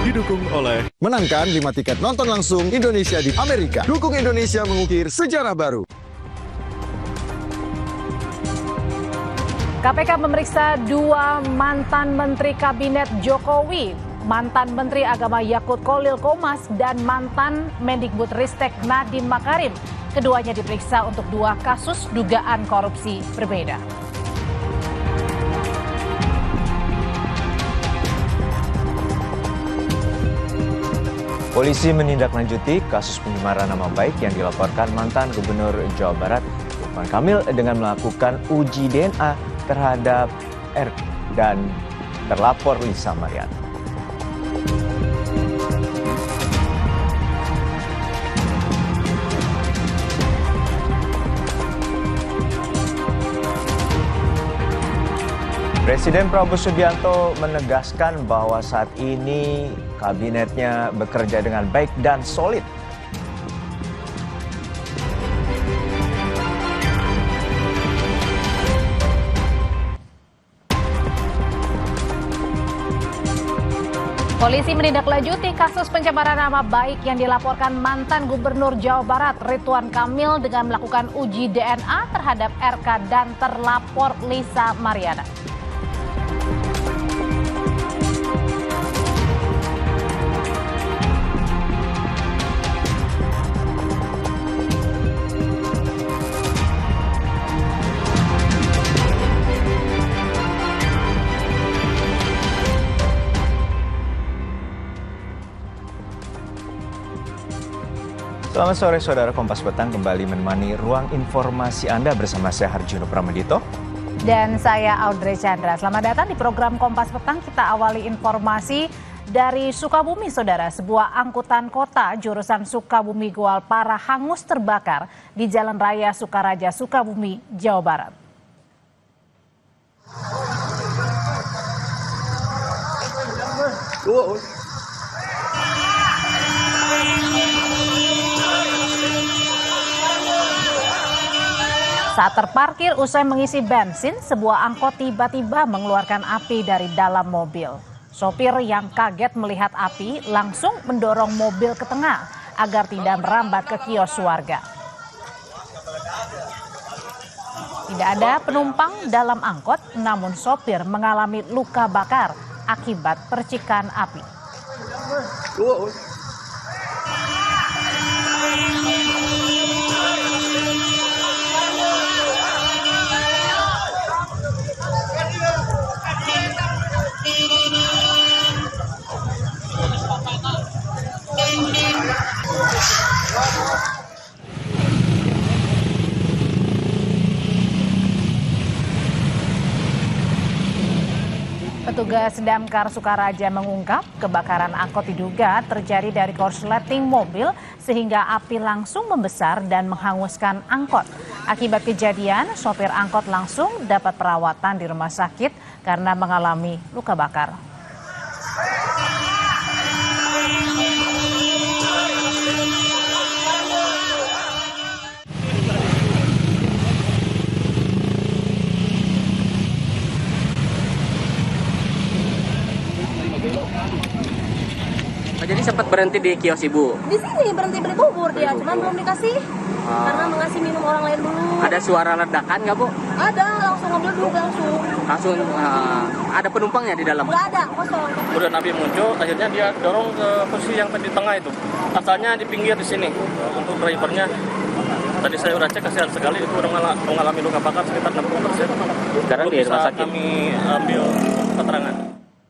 didukung oleh Menangkan 5 tiket nonton langsung Indonesia di Amerika. Dukung Indonesia mengukir sejarah baru. KPK memeriksa 2 mantan Menteri Kabinet Jokowi, mantan Menteri Agama Yakut Kolil Qomas dan mantan Mendikbudristek Nadiem Makarim. Keduanya diperiksa untuk 2 kasus dugaan korupsi berbeda. Polisi menindaklanjuti kasus pencemaran nama baik yang dilaporkan mantan Gubernur Jawa Barat Ridwan Kamil dengan melakukan uji DNA terhadap R dan terlapor Lisa Mariani. Presiden Prabowo Subianto menegaskan bahwa saat ini kabinetnya bekerja dengan baik dan solid. Polisi menindaklanjuti kasus pencemaran nama baik yang dilaporkan mantan Gubernur Jawa Barat Ridwan Kamil dengan melakukan uji DNA terhadap RK dan terlapor Lisa Mariani. Selamat sore saudara, Kompas Petang kembali menemani ruang informasi Anda bersama saya Harjuno Pramedito. Dan saya Audrey Chandra. Selamat datang di program Kompas Petang. Kita awali informasi dari Sukabumi, saudara. Sebuah angkutan kota jurusan Sukabumi Goalpara hangus terbakar di Jalan Raya Sukaraja, Sukabumi, Jawa Barat. Saat terparkir usai mengisi bensin, sebuah angkot tiba-tiba mengeluarkan api dari dalam mobil. Sopir yang kaget melihat api langsung mendorong mobil ke tengah agar tidak merambat ke kios warga. Tidak ada penumpang dalam angkot, namun sopir mengalami luka bakar akibat percikan api. Petugas Damkar Sukaraja mengungkap kebakaran angkot diduga terjadi dari korsleting mobil sehingga api langsung membesar dan menghanguskan angkot. Akibat kejadian, sopir angkot langsung dapat perawatan di rumah sakit karena mengalami luka bakar. Jadi sempat berhenti di kios ibu? Di sini berhenti beli bubur dia, cuman belum dikasih. Karena mengasih minum orang lain dulu. Ada suara ledakan nggak bu? Ada, langsung ngebleduk langsung. Langsung ada penumpangnya di dalam? Nggak ada, kosong. Udah Nabi muncul, akhirnya dia dorong ke posisi yang di tengah itu. Asalnya di pinggir di sini. Untuk drivernya, tadi saya udah cek, kasihan sekali itu udah mengalami luka bakar sekitar 60%. Sekarang di rumah sakit? Kami ambil keterangan.